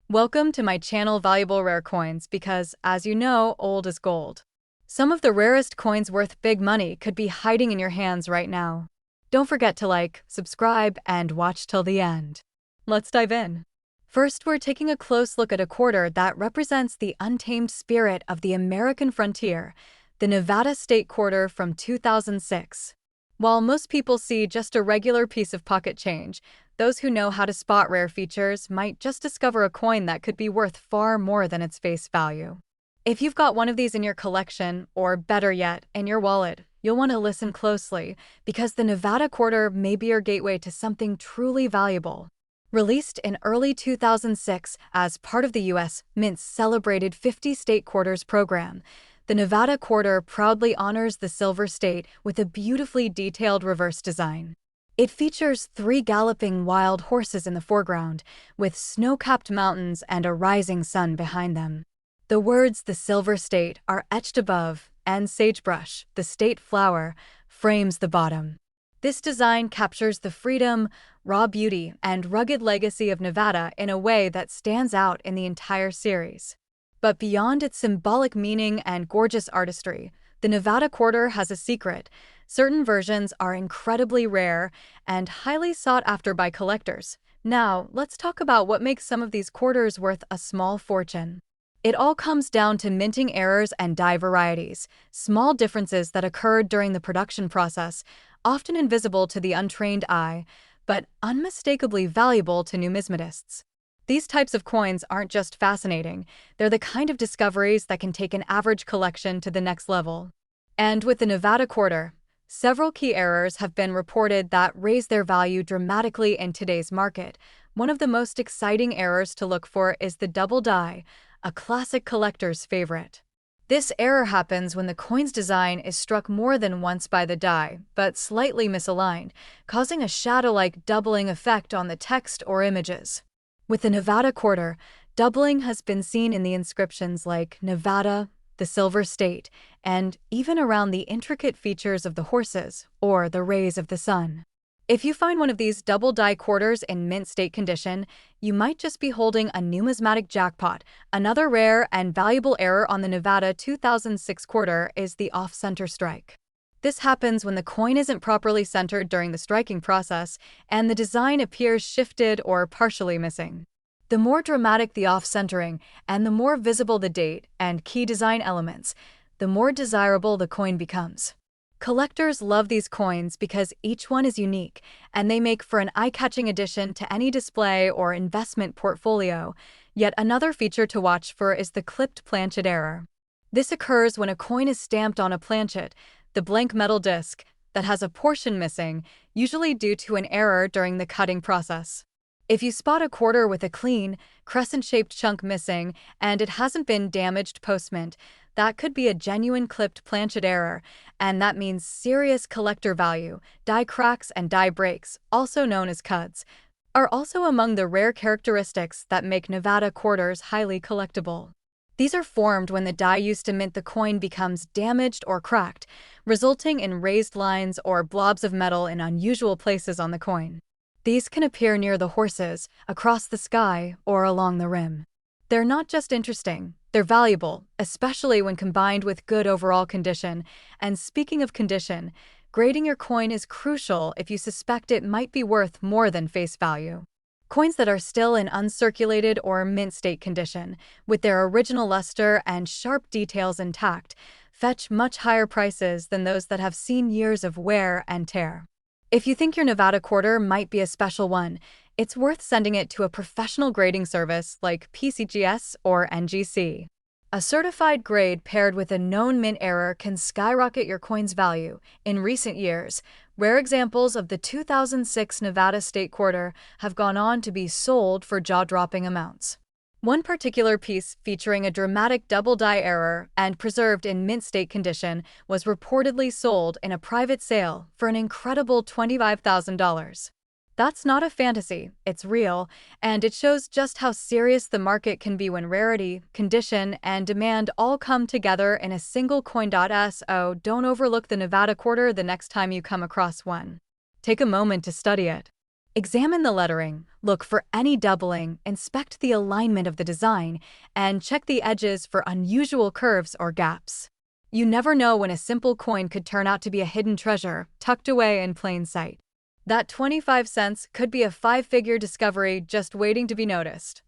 Welcome to my channel Valuable Rare Coins because, as you know, old is gold. Some of the rarest coins worth big money could be hiding in your hands right now. Don't forget to like, subscribe, and watch till the end. Let's dive in. First, we're taking a close look at a quarter that represents the untamed spirit of the American frontier, the Nevada State Quarter from 2006. While most people see just a regular piece of pocket change, those who know how to spot rare features might just discover a coin that could be worth far more than its face value. If you've got one of these in your collection, or better yet, in your wallet, you'll want to listen closely because the Nevada Quarter may be your gateway to something truly valuable. Released in early 2006 as part of the U.S. Mint's celebrated 50 State Quarters program, the Nevada Quarter proudly honors the Silver State with a beautifully detailed reverse design. It features 3 galloping wild horses in the foreground, with snow-capped mountains and a rising sun behind them. The words "the Silver State" are etched above, and sagebrush, the state flower, frames the bottom. This design captures the freedom, raw beauty, and rugged legacy of Nevada in a way that stands out in the entire series. But beyond its symbolic meaning and gorgeous artistry, the Nevada Quarter has a secret. Certain versions are incredibly rare and highly sought after by collectors. Now, let's talk about what makes some of these quarters worth a small fortune. It all comes down to minting errors and die varieties, small differences that occurred during the production process, often invisible to the untrained eye, but unmistakably valuable to numismatists. These types of coins aren't just fascinating, they're the kind of discoveries that can take an average collection to the next level. And with the Nevada Quarter, several key errors have been reported that raise their value dramatically in today's market. One of the most exciting errors to look for is the double die, a classic collector's favorite. This error happens when the coin's design is struck more than once by the die, but slightly misaligned, causing a shadow-like doubling effect on the text or images. With the Nevada Quarter, doubling has been seen in the inscriptions like Nevada, the Silver State, and even around the intricate features of the horses or the rays of the sun. If you find one of these double die quarters in mint state condition, you might just be holding a numismatic jackpot. Another rare and valuable error on the Nevada 2006 quarter is the off-center strike. This happens when the coin isn't properly centered during the striking process and the design appears shifted or partially missing. The more dramatic the off-centering and the more visible the date and key design elements, the more desirable the coin becomes. Collectors love these coins because each one is unique, and they make for an eye-catching addition to any display or investment portfolio. Yet another feature to watch for is the clipped planchet error. This occurs when a coin is stamped on a planchet, the blank metal disc, that has a portion missing, usually due to an error during the cutting process. If you spot a quarter with a clean, crescent-shaped chunk missing and it hasn't been damaged post-mint, that could be a genuine clipped planchet error, and that means serious collector value. Die cracks and die breaks, also known as cuts, are also among the rare characteristics that make Nevada quarters highly collectible. These are formed when the die used to mint the coin becomes damaged or cracked, resulting in raised lines or blobs of metal in unusual places on the coin. These can appear near the horses, across the sky, or along the rim. They're not just interesting, they're valuable, especially when combined with good overall condition. And speaking of condition, grading your coin is crucial if you suspect it might be worth more than face value. Coins that are still in uncirculated or mint state condition, with their original luster and sharp details intact, fetch much higher prices than those that have seen years of wear and tear. If you think your Nevada Quarter might be a special one, it's worth sending it to a professional grading service like PCGS or NGC. A certified grade paired with a known mint error can skyrocket your coin's value. In recent years, rare examples of the 2006 Nevada State Quarter have gone on to be sold for jaw-dropping amounts. One particular piece featuring a dramatic double die error and preserved in mint state condition was reportedly sold in a private sale for an incredible $25,000. That's not a fantasy, it's real, and it shows just how serious the market can be when rarity, condition, and demand all come together in a single coin. So don't overlook the Nevada Quarter the next time you come across one. Take a moment to study it. Examine the lettering, Look for any doubling, inspect the alignment of the design, and check the edges for unusual curves or gaps. You never know when a simple coin could turn out to be a hidden treasure, tucked away in plain sight. That 25 cents could be a five-figure discovery just waiting to be noticed.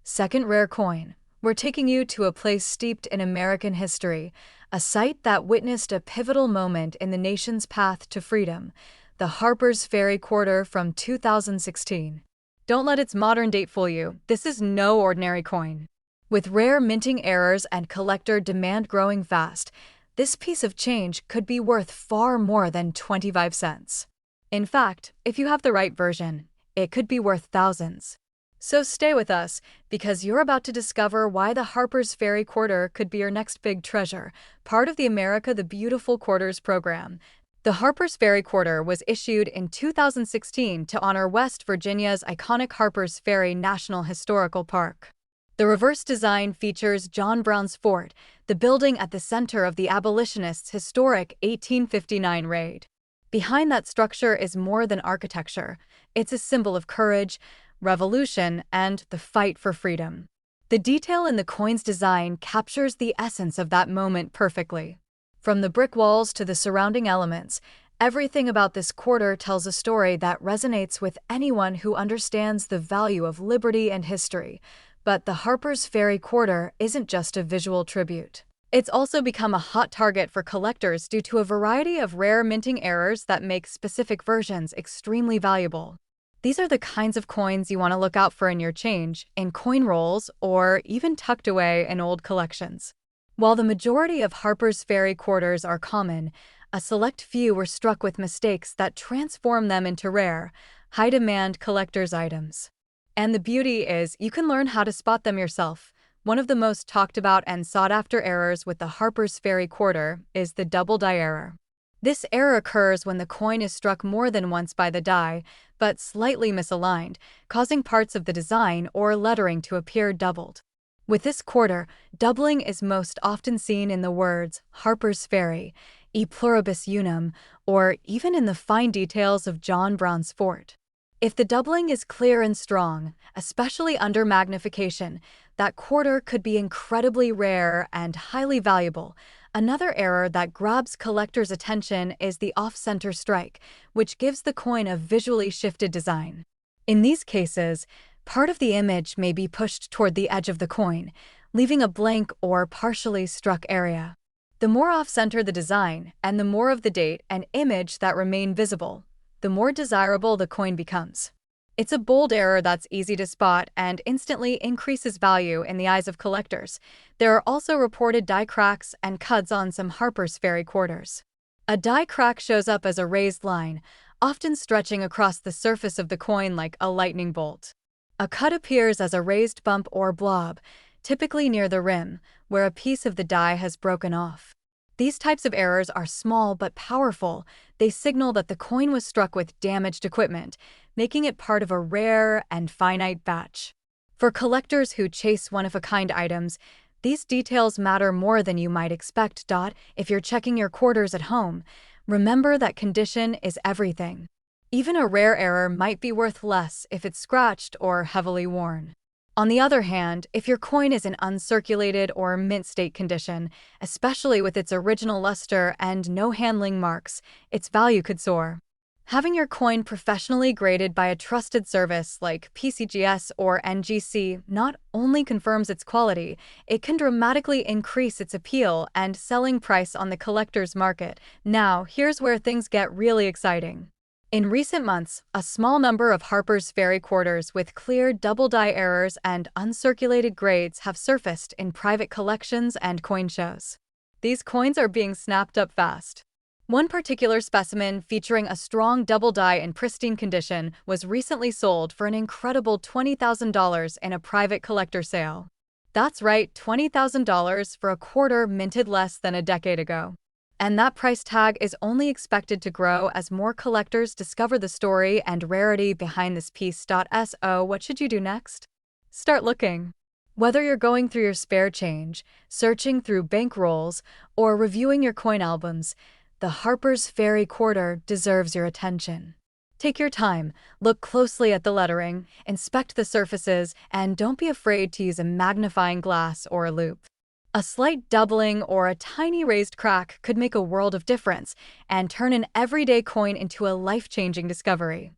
Second rare coin. We're taking you to a place steeped in American history, a site that witnessed a pivotal moment in the nation's path to freedom, the Harper's Ferry Quarter from 2016. Don't let its modern date fool you. This is no ordinary coin. With rare minting errors and collector demand growing fast, this piece of change could be worth far more than 25 cents. In fact, if you have the right version, it could be worth thousands. So stay with us, because you're about to discover why the Harper's Ferry Quarter could be your next big treasure, part of the America the Beautiful Quarters program. The Harper's Ferry Quarter was issued in 2016 to honor West Virginia's iconic Harper's Ferry National Historical Park. The reverse design features John Brown's fort, the building at the center of the abolitionists' historic 1859 raid. Behind that structure is more than architecture. It's a symbol of courage, revolution, and the fight for freedom. The detail in the coin's design captures the essence of that moment perfectly. From the brick walls to the surrounding elements, everything about this quarter tells a story that resonates with anyone who understands the value of liberty and history. But the Harper's Ferry Quarter isn't just a visual tribute. It's also become a hot target for collectors due to a variety of rare minting errors that make specific versions extremely valuable. These are the kinds of coins you want to look out for in your change, in coin rolls, or even tucked away in old collections. While the majority of Harper's Ferry Quarters are common, a select few were struck with mistakes that transform them into rare, high-demand collector's items. And the beauty is, you can learn how to spot them yourself. One of the most talked about and sought-after errors with the Harper's Ferry Quarter is the double die error. This error occurs when the coin is struck more than once by the die, but slightly misaligned, causing parts of the design or lettering to appear doubled. With this quarter, doubling is most often seen in the words Harper's Ferry, e pluribus unum, or even in the fine details of John Brown's fort. If the doubling is clear and strong, especially under magnification, that quarter could be incredibly rare and highly valuable. Another error that grabs collectors' attention is the off-center strike, which gives the coin a visually shifted design. In these cases, part of the image may be pushed toward the edge of the coin, leaving a blank or partially struck area. The more off-center the design, and the more of the date and image that remain visible, the more desirable the coin becomes. It's a bold error that's easy to spot and instantly increases value in the eyes of collectors. There are also reported die cracks and cuts on some Harper's Ferry Quarters. A die crack shows up as a raised line, often stretching across the surface of the coin like a lightning bolt. A cut appears as a raised bump or blob, typically near the rim, where a piece of the die has broken off. These types of errors are small but powerful. They signal that the coin was struck with damaged equipment, making it part of a rare and finite batch. For collectors who chase one-of-a-kind items, these details matter more than you might expect. If you're checking your quarters at home, remember that condition is everything. Even a rare error might be worth less if it's scratched or heavily worn. On the other hand, if your coin is in uncirculated or mint state condition, especially with its original luster and no handling marks, its value could soar. Having your coin professionally graded by a trusted service like PCGS or NGC not only confirms its quality, it can dramatically increase its appeal and selling price on the collector's market. Now, here's where things get really exciting. In recent months, a small number of Harper's Ferry Quarters with clear double die errors and uncirculated grades have surfaced in private collections and coin shows. These coins are being snapped up fast. One particular specimen featuring a strong double die in pristine condition was recently sold for an incredible $20,000 in a private collector sale. That's right, $20,000 for a quarter minted less than a decade ago. And that price tag is only expected to grow as more collectors discover the story and rarity behind this piece. So, what should you do next? Start looking. Whether you're going through your spare change, searching through bank rolls, or reviewing your coin albums, the Harper's Ferry Quarter deserves your attention. Take your time, look closely at the lettering, inspect the surfaces, and don't be afraid to use a magnifying glass or a loupe. A slight doubling or a tiny raised crack could make a world of difference and turn an everyday coin into a life-changing discovery.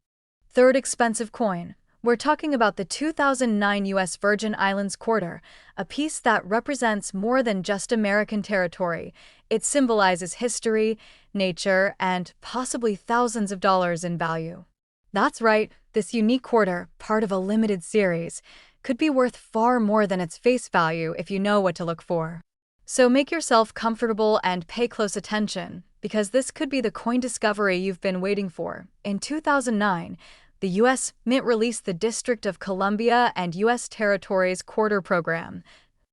Third expensive coin. We're talking about the 2009 U.S. Virgin Islands quarter, a piece that represents more than just American territory. It symbolizes history, nature, and possibly thousands of dollars in value. That's right, this unique quarter, part of a limited series, could be worth far more than its face value if you know what to look for. So make yourself comfortable and pay close attention, because this could be the coin discovery you've been waiting for. In 2009, the U.S. Mint released the District of Columbia and U.S. Territories Quarter Program,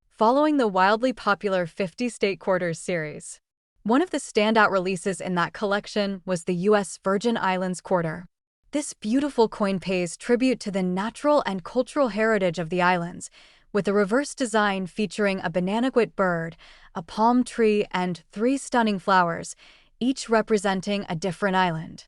following the wildly popular 50-state quarters series. One of the standout releases in that collection was the U.S. Virgin Islands Quarter. This beautiful coin pays tribute to the natural and cultural heritage of the islands, with a reverse design featuring a bananaquit bird, a palm tree, and 3 stunning flowers, each representing a different island.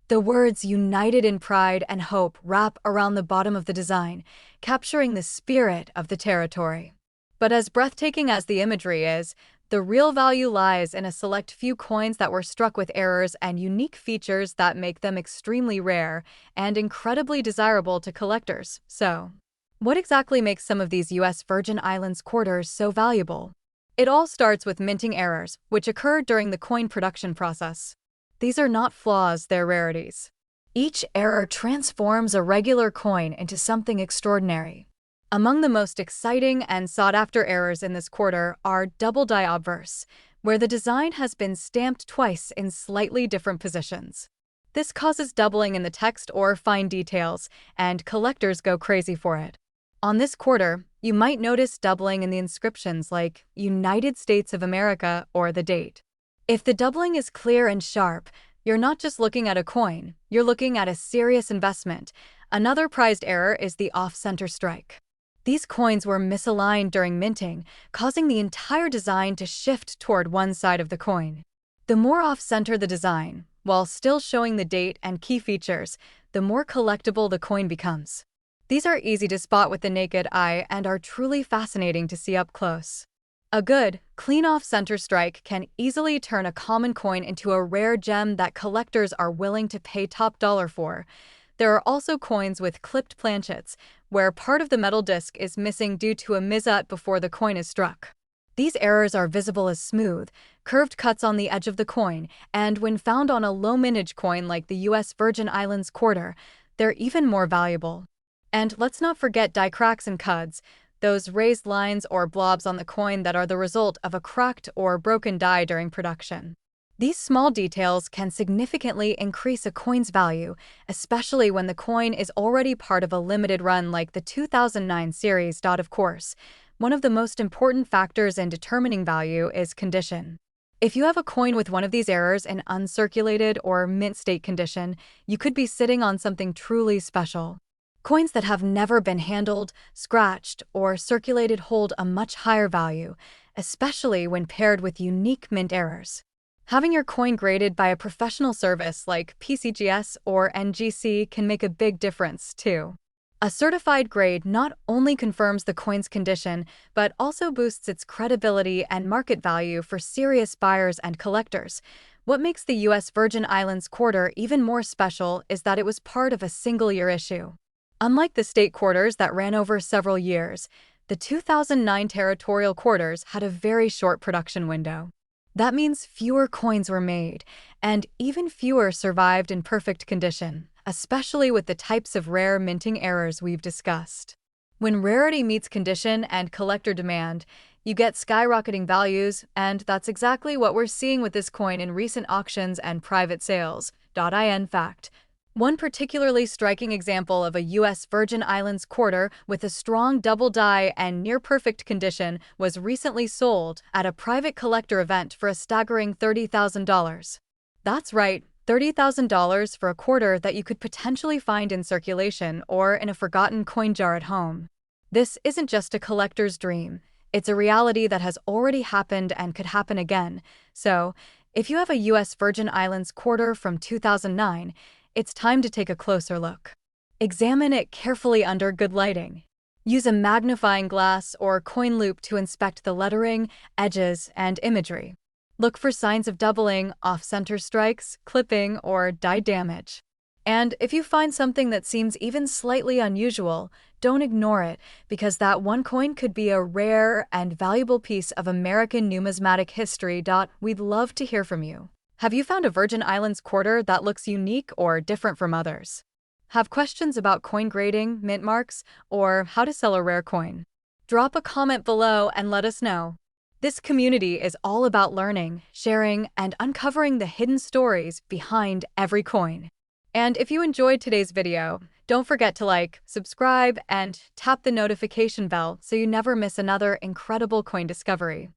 The words "United in Pride and Hope" wrap around the bottom of the design, capturing the spirit of the territory. But as breathtaking as the imagery is, the real value lies in a select few coins that were struck with errors and unique features that make them extremely rare and incredibly desirable to collectors. So, what exactly makes some of these U.S. Virgin Islands quarters so valuable? It all starts with minting errors, which occur during the coin production process. These are not flaws, they're rarities. Each error transforms a regular coin into something extraordinary. Among the most exciting and sought-after errors in this quarter are double die obverse, where the design has been stamped twice in slightly different positions. This causes doubling in the text or fine details, and collectors go crazy for it. On this quarter, you might notice doubling in the inscriptions like United States of America or the date. If the doubling is clear and sharp, you're not just looking at a coin, you're looking at a serious investment. Another prized error is the off-center strike. These coins were misaligned during minting, causing the entire design to shift toward one side of the coin. The more off-center the design, while still showing the date and key features, the more collectible the coin becomes. These are easy to spot with the naked eye and are truly fascinating to see up close. A good, clean off-center strike can easily turn a common coin into a rare gem that collectors are willing to pay top dollar for. There are also coins with clipped planchets, where part of the metal disc is missing due to a miscut before the coin is struck. These errors are visible as smooth, curved cuts on the edge of the coin, and when found on a low-mintage coin like the U.S. Virgin Islands quarter, they're even more valuable. And let's not forget die cracks and cuds, those raised lines or blobs on the coin that are the result of a cracked or broken die during production. These small details can significantly increase a coin's value, especially when the coin is already part of a limited run like the 2009 series. Of course, one of the most important factors in determining value is condition. If you have a coin with one of these errors in uncirculated or mint state condition, you could be sitting on something truly special. Coins that have never been handled, scratched, or circulated hold a much higher value, especially when paired with unique mint errors. Having your coin graded by a professional service like PCGS or NGC can make a big difference, too. A certified grade not only confirms the coin's condition, but also boosts its credibility and market value for serious buyers and collectors. What makes the U.S. Virgin Islands quarter even more special is that it was part of a single-year issue. Unlike the state quarters that ran over several years, the 2009 territorial quarters had a very short production window. That means fewer coins were made, and even fewer survived in perfect condition, especially with the types of rare minting errors we've discussed. When rarity meets condition and collector demand, you get skyrocketing values, and that's exactly what we're seeing with this coin in recent auctions and private sales. In fact, one particularly striking example of a U.S. Virgin Islands quarter with a strong double die and near-perfect condition was recently sold at a private collector event for a staggering $30,000. That's right, $30,000 for a quarter that you could potentially find in circulation or in a forgotten coin jar at home. This isn't just a collector's dream. It's a reality that has already happened and could happen again. So, if you have a U.S. Virgin Islands quarter from 2009, it's time to take a closer look. Examine it carefully under good lighting. Use a magnifying glass or coin loupe to inspect the lettering, edges, and imagery. Look for signs of doubling, off-center strikes, clipping, or die damage. And if you find something that seems even slightly unusual, don't ignore it, because that one coin could be a rare and valuable piece of American numismatic history. We'd love to hear from you. Have you found a Virgin Islands quarter that looks unique or different from others? Have questions about coin grading, mint marks, or how to sell a rare coin? Drop a comment below and let us know. This community is all about learning, sharing, and uncovering the hidden stories behind every coin. And if you enjoyed today's video, don't forget to like, subscribe, and tap the notification bell so you never miss another incredible coin discovery.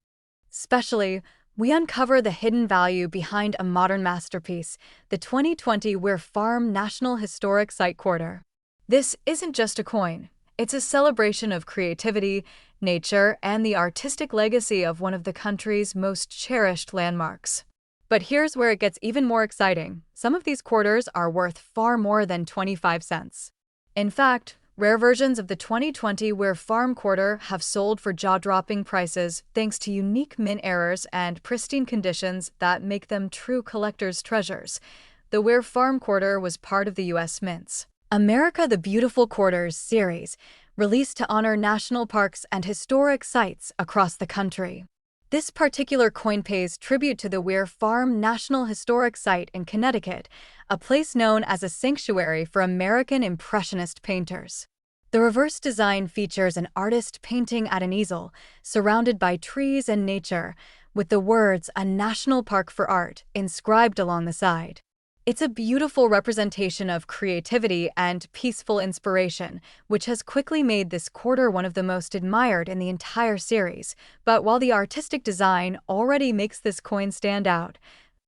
Especially, we uncover the hidden value behind a modern masterpiece, the 2020 Weir Farm National Historic Site Quarter. This isn't just a coin. It's a celebration of creativity, nature, and the artistic legacy of one of the country's most cherished landmarks. But here's where it gets even more exciting. Some of these quarters are worth far more than 25 cents. In fact, rare versions of the 2020 Weir Farm quarter have sold for jaw-dropping prices thanks to unique mint errors and pristine conditions that make them true collector's treasures. The Weir Farm quarter was part of the U.S. Mint's America the Beautiful Quarters series, released to honor national parks and historic sites across the country. This particular coin pays tribute to the Weir Farm National Historic Site in Connecticut, a place known as a sanctuary for American Impressionist painters. The reverse design features an artist painting at an easel, surrounded by trees and nature, with the words "A National Park for Art" inscribed along the side. It's a beautiful representation of creativity and peaceful inspiration, which has quickly made this quarter one of the most admired in the entire series. But while the artistic design already makes this coin stand out,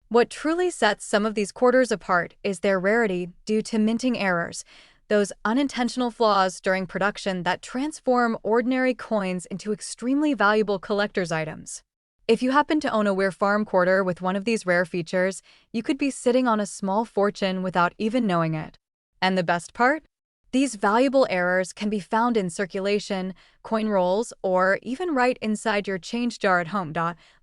what truly sets some of these quarters apart is their rarity due to minting errors, those unintentional flaws during production that transform ordinary coins into extremely valuable collector's items. If you happen to own a Weir Farm quarter with one of these rare features, you could be sitting on a small fortune without even knowing it. And the best part? These valuable errors can be found in circulation, coin rolls, or even right inside your change jar at home.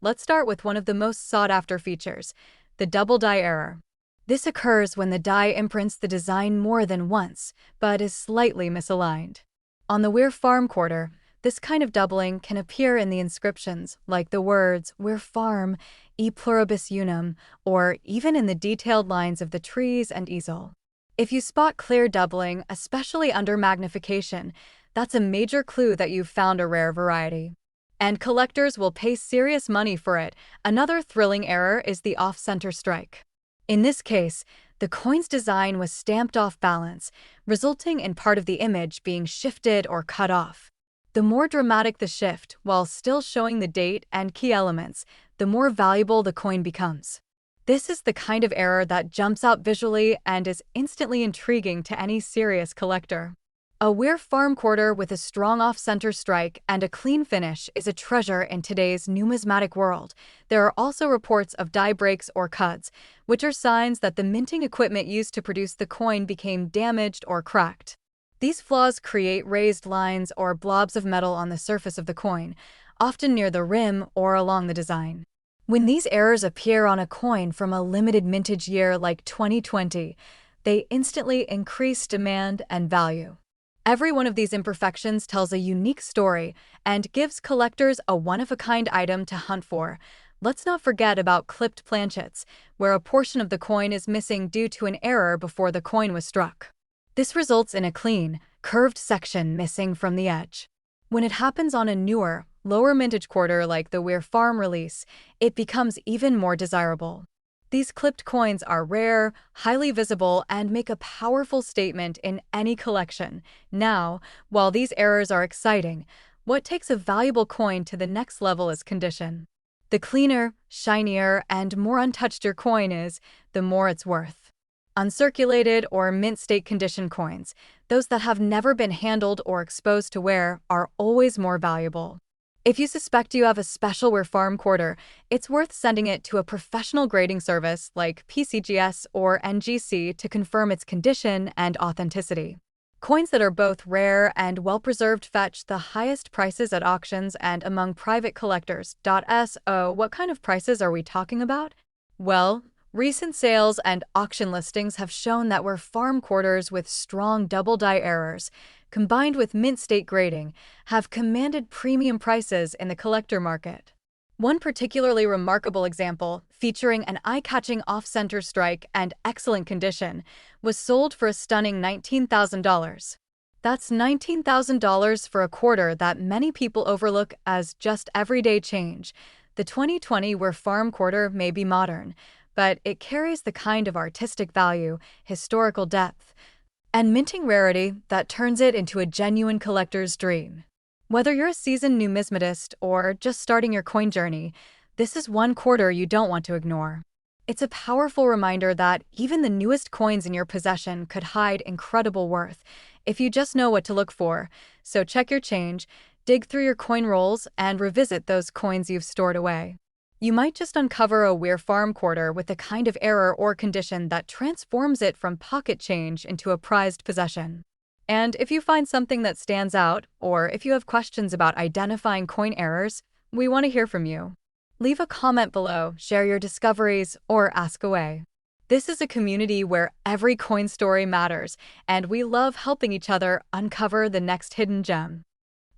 Let's start with one of the most sought-after features, the double die error. This occurs when the die imprints the design more than once, but is slightly misaligned. On the Weir Farm quarter, this kind of doubling can appear in the inscriptions, like the words "Weir Farm, e pluribus unum," or even in the detailed lines of the trees and easel. If you spot clear doubling, especially under magnification, that's a major clue that you've found a rare variety. And collectors will pay serious money for it. Another thrilling error is the off-center strike. In this case, the coin's design was stamped off balance, resulting in part of the image being shifted or cut off. The more dramatic the shift, while still showing the date and key elements, the more valuable the coin becomes. This is the kind of error that jumps out visually and is instantly intriguing to any serious collector. A Weir Farm quarter with a strong off-center strike and a clean finish is a treasure in today's numismatic world. There are also reports of die breaks or cuts, which are signs that the minting equipment used to produce the coin became damaged or cracked. These flaws create raised lines or blobs of metal on the surface of the coin, often near the rim or along the design. When these errors appear on a coin from a limited mintage year like 2020, they instantly increase demand and value. Every one of these imperfections tells a unique story and gives collectors a one-of-a-kind item to hunt for. Let's not forget about clipped planchets, where a portion of the coin is missing due to an error before the coin was struck. This results in a clean, curved section missing from the edge. When it happens on a newer, lower mintage quarter like the Weir Farm release, it becomes even more desirable. These clipped coins are rare, highly visible, and make a powerful statement in any collection. Now, while these errors are exciting, what takes a valuable coin to the next level is condition. The cleaner, shinier, and more untouched your coin is, the more it's worth. Uncirculated or mint-state condition coins, those that have never been handled or exposed to wear, are always more valuable. If you suspect you have a special rare farm quarter, it's worth sending it to a professional grading service like PCGS or NGC to confirm its condition and authenticity. Coins that are both rare and well-preserved fetch the highest prices at auctions and among private collectors. So, what kind of prices are we talking about? Well, recent sales and auction listings have shown that where farm quarters with strong double die errors, combined with mint state grading, have commanded premium prices in the collector market. One particularly remarkable example, featuring an eye-catching off-center strike and excellent condition, was sold for a stunning $19,000. That's $19,000 for a quarter that many people overlook as just everyday change. The 2020 Where Farm quarter may be modern, but it carries the kind of artistic value, historical depth, and minting rarity that turns it into a genuine collector's dream. Whether you're a seasoned numismatist or just starting your coin journey, this is one quarter you don't want to ignore. It's a powerful reminder that even the newest coins in your possession could hide incredible worth if you just know what to look for. So check your change, dig through your coin rolls, and revisit those coins you've stored away. You might just uncover a Weir Farm quarter with a kind of error or condition that transforms it from pocket change into a prized possession. And if you find something that stands out, or if you have questions about identifying coin errors, we want to hear from you. Leave a comment below, share your discoveries, or ask away. This is a community where every coin story matters, and we love helping each other uncover the next hidden gem.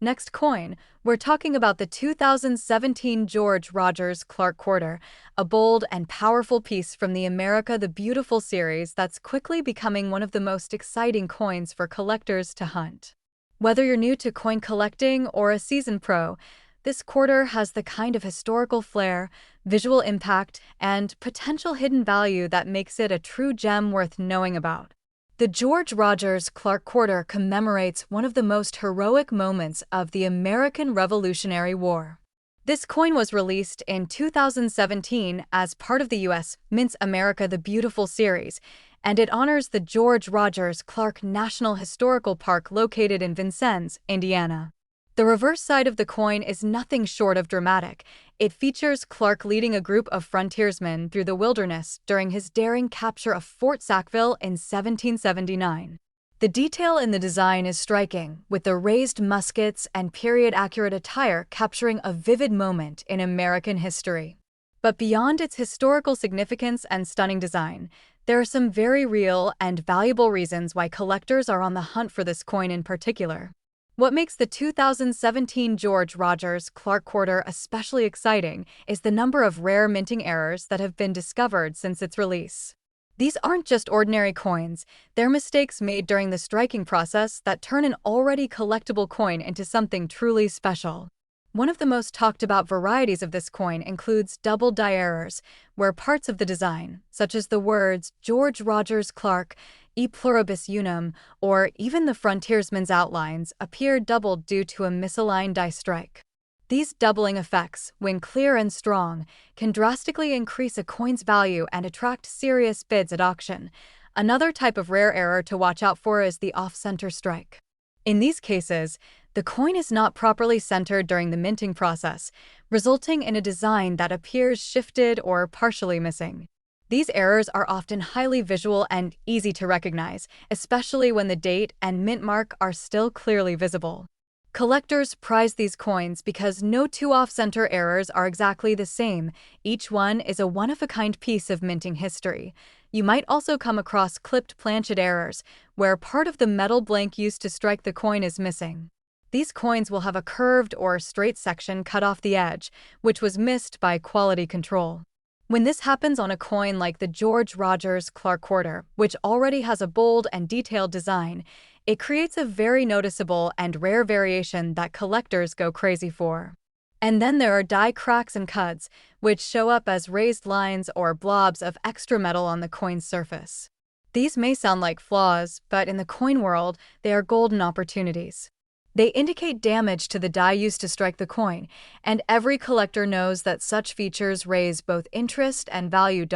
Next coin, we're talking about the 2017 George Rogers Clark Quarter, a bold and powerful piece from the America the Beautiful series that's quickly becoming one of the most exciting coins for collectors to hunt. Whether you're new to coin collecting or a seasoned pro, this quarter has the kind of historical flair, visual impact, and potential hidden value that makes it a true gem worth knowing about. The George Rogers Clark Quarter commemorates one of the most heroic moments of the American Revolutionary War. This coin was released in 2017 as part of the U.S. Mint's America the Beautiful series, and it honors the George Rogers Clark National Historical Park located in Vincennes, Indiana. The reverse side of the coin is nothing short of dramatic. It features Clark leading a group of frontiersmen through the wilderness during his daring capture of Fort Sackville in 1779. The detail in the design is striking, with the raised muskets and period-accurate attire capturing a vivid moment in American history. But beyond its historical significance and stunning design, there are some very real and valuable reasons why collectors are on the hunt for this coin in particular. What makes the 2017 George Rogers Clark Quarter especially exciting is the number of rare minting errors that have been discovered since its release. These aren't just ordinary coins, they're mistakes made during the striking process that turn an already collectible coin into something truly special. One of the most talked about varieties of this coin includes double die errors, where parts of the design, such as the words George Rogers Clark, E pluribus unum, or even the frontiersman's outlines, appear doubled due to a misaligned die strike. These doubling effects, when clear and strong, can drastically increase a coin's value and attract serious bids at auction. Another type of rare error to watch out for is the off-center strike. In these cases, the coin is not properly centered during the minting process, resulting in a design that appears shifted or partially missing. These errors are often highly visual and easy to recognize, especially when the date and mint mark are still clearly visible. Collectors prize these coins because no two off-center errors are exactly the same. Each one is a one-of-a-kind piece of minting history. You might also come across clipped planchet errors, where part of the metal blank used to strike the coin is missing. These coins will have a curved or straight section cut off the edge, which was missed by quality control. When this happens on a coin like the George Rogers Clark Quarter, which already has a bold and detailed design, it creates a very noticeable and rare variation that collectors go crazy for. And then there are die cracks and cuts, which show up as raised lines or blobs of extra metal on the coin's surface. These may sound like flaws, but in the coin world, they are golden opportunities. They indicate damage to the die used to strike the coin, and every collector knows that such features raise both interest and value.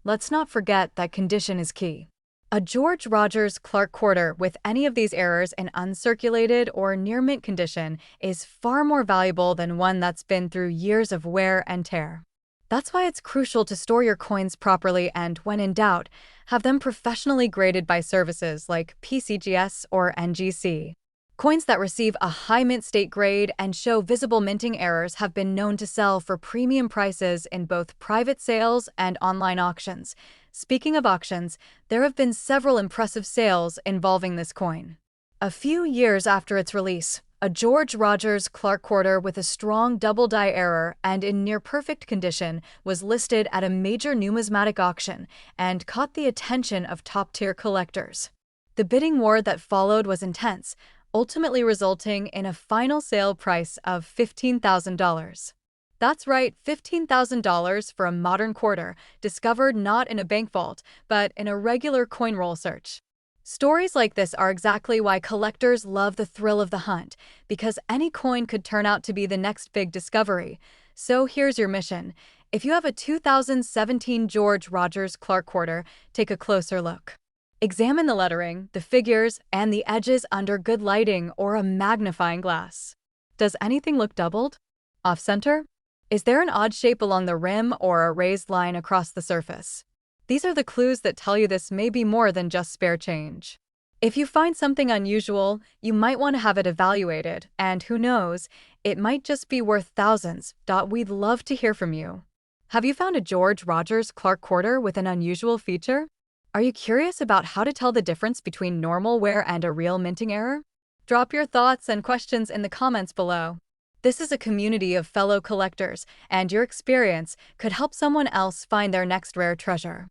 Let's not forget that condition is key. A George Rogers Clark quarter with any of these errors in uncirculated or near mint condition is far more valuable than one that's been through years of wear and tear. That's why it's crucial to store your coins properly and, when in doubt, have them professionally graded by services like PCGS or NGC. Coins that receive a high mint state grade and show visible minting errors have been known to sell for premium prices in both private sales and online auctions. Speaking of auctions, there have been several impressive sales involving this coin. A few years after its release, a George Rogers Clark quarter with a strong double die error and in near-perfect condition was listed at a major numismatic auction and caught the attention of top-tier collectors. The bidding war that followed was intense, ultimately resulting in a final sale price of $15,000. That's right, $15,000 for a modern quarter, discovered not in a bank vault, but in a regular coin roll search. Stories like this are exactly why collectors love the thrill of the hunt, because any coin could turn out to be the next big discovery. So here's your mission. If you have a 2017 George Rogers Clark quarter, take a closer look. Examine the lettering, the figures, and the edges under good lighting or a magnifying glass. Does anything look doubled? Off-center? Is there an odd shape along the rim or a raised line across the surface? These are the clues that tell you this may be more than just spare change. If you find something unusual, you might want to have it evaluated, and who knows, it might just be worth thousands. We'd love to hear from you. Have you found a George Rogers Clark quarter with an unusual feature? Are you curious about how to tell the difference between normal wear and a real minting error? Drop your thoughts and questions in the comments below. This is a community of fellow collectors, and your experience could help someone else find their next rare treasure.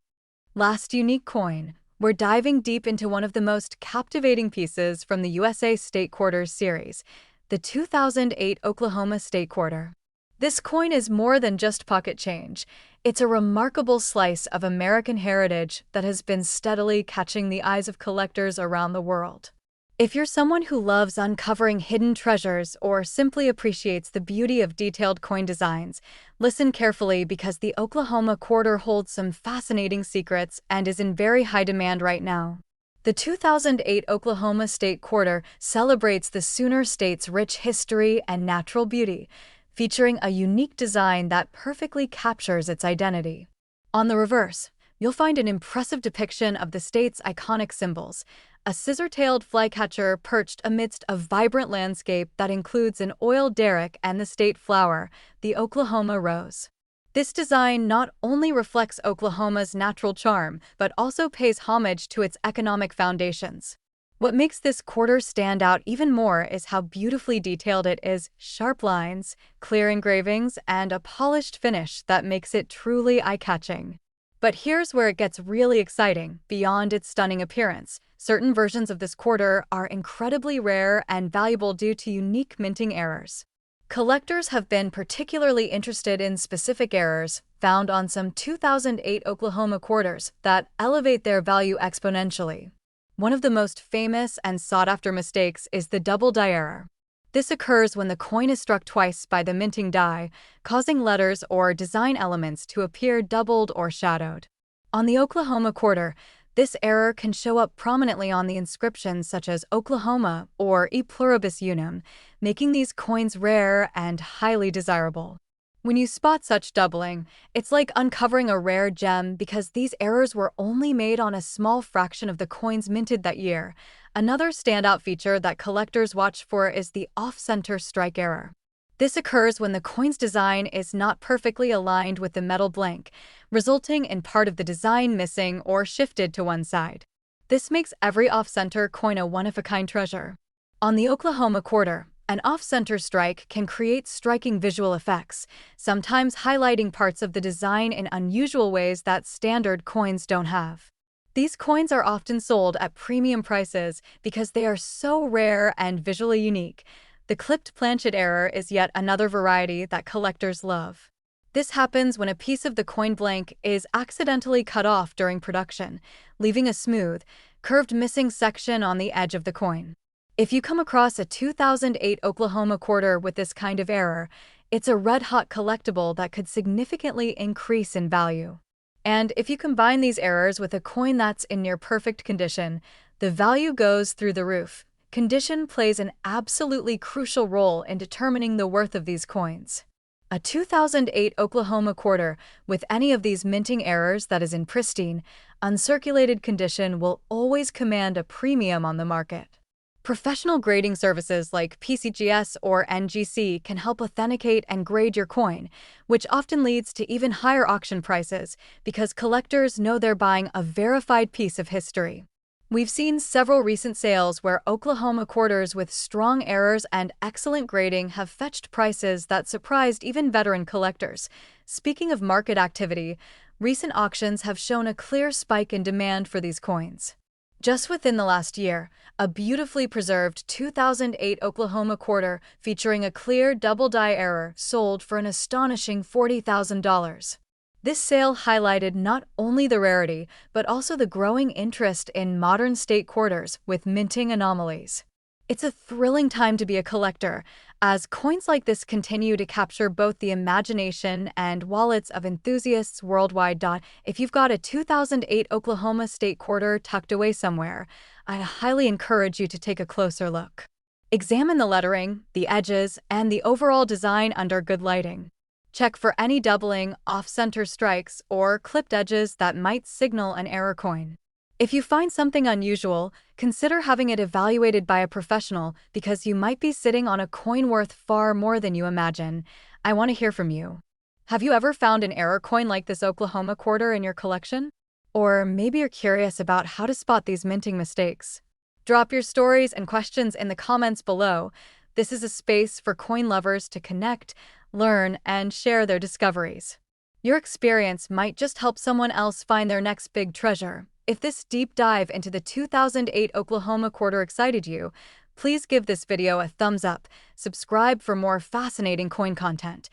Last unique coin. We're diving deep into one of the most captivating pieces from the USA State Quarters series, the 2008 Oklahoma State Quarter. This coin is more than just pocket change. It's a remarkable slice of American heritage that has been steadily catching the eyes of collectors around the world. If you're someone who loves uncovering hidden treasures or simply appreciates the beauty of detailed coin designs, listen carefully because the Oklahoma quarter holds some fascinating secrets and is in very high demand right now. The 2008 Oklahoma State Quarter celebrates the Sooner State's rich history and natural beauty, featuring a unique design that perfectly captures its identity. On the reverse, you'll find an impressive depiction of the state's iconic symbols, a scissor-tailed flycatcher perched amidst a vibrant landscape that includes an oil derrick and the state flower, the Oklahoma rose. This design not only reflects Oklahoma's natural charm, but also pays homage to its economic foundations. What makes this quarter stand out even more is how beautifully detailed it is: sharp lines, clear engravings, and a polished finish that makes it truly eye-catching. But here's where it gets really exciting. Beyond its stunning appearance, certain versions of this quarter are incredibly rare and valuable due to unique minting errors. Collectors have been particularly interested in specific errors found on some 2008 Oklahoma quarters that elevate their value exponentially. One of the most famous and sought-after mistakes is the double die error. This occurs when the coin is struck twice by the minting die, causing letters or design elements to appear doubled or shadowed. On the Oklahoma quarter, this error can show up prominently on the inscriptions such as Oklahoma or E pluribus unum, making these coins rare and highly desirable. When you spot such doubling, it's like uncovering a rare gem because these errors were only made on a small fraction of the coins minted that year. Another standout feature that collectors watch for is the off-center strike error. This occurs when the coin's design is not perfectly aligned with the metal blank, resulting in part of the design missing or shifted to one side. This makes every off-center coin a one-of-a-kind treasure. On the Oklahoma quarter, an off-center strike can create striking visual effects, sometimes highlighting parts of the design in unusual ways that standard coins don't have. These coins are often sold at premium prices because they are so rare and visually unique. The clipped planchet error is yet another variety that collectors love. This happens when a piece of the coin blank is accidentally cut off during production, leaving a smooth, curved missing section on the edge of the coin. If you come across a 2008 Oklahoma quarter with this kind of error, it's a red-hot collectible that could significantly increase in value. And if you combine these errors with a coin that's in near perfect condition, the value goes through the roof. Condition plays an absolutely crucial role in determining the worth of these coins. A 2008 Oklahoma quarter with any of these minting errors that is in pristine, uncirculated condition will always command a premium on the market. Professional grading services like PCGS or NGC can help authenticate and grade your coin, which often leads to even higher auction prices because collectors know they're buying a verified piece of history. We've seen several recent sales where Oklahoma quarters with strong errors and excellent grading have fetched prices that surprised even veteran collectors. Speaking of market activity, recent auctions have shown a clear spike in demand for these coins. Just within the last year, a beautifully preserved 2008 Oklahoma quarter featuring a clear double-die error sold for an astonishing $40,000. This sale highlighted not only the rarity, but also the growing interest in modern state quarters with minting anomalies. It's a thrilling time to be a collector, as coins like this continue to capture both the imagination and wallets of enthusiasts worldwide. If you've got a 2008 Oklahoma state quarter tucked away somewhere, I highly encourage you to take a closer look. Examine the lettering, the edges, and the overall design under good lighting. Check for any doubling, off-center strikes, or clipped edges that might signal an error coin. If you find something unusual, consider having it evaluated by a professional because you might be sitting on a coin worth far more than you imagine. I want to hear from you. Have you ever found an error coin like this Oklahoma quarter in your collection? Or maybe you're curious about how to spot these minting mistakes. Drop your stories and questions in the comments below. This is a space for coin lovers to connect, learn, and share their discoveries. Your experience might just help someone else find their next big treasure. If this deep dive into the 2008 Oklahoma quarter excited you, please give this video a thumbs up, subscribe for more fascinating coin content,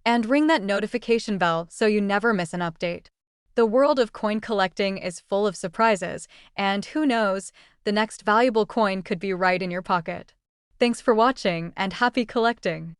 and ring that notification bell so you never miss an update. The world of coin collecting is full of surprises, and who knows, the next valuable coin could be right in your pocket. Thanks for watching and happy collecting!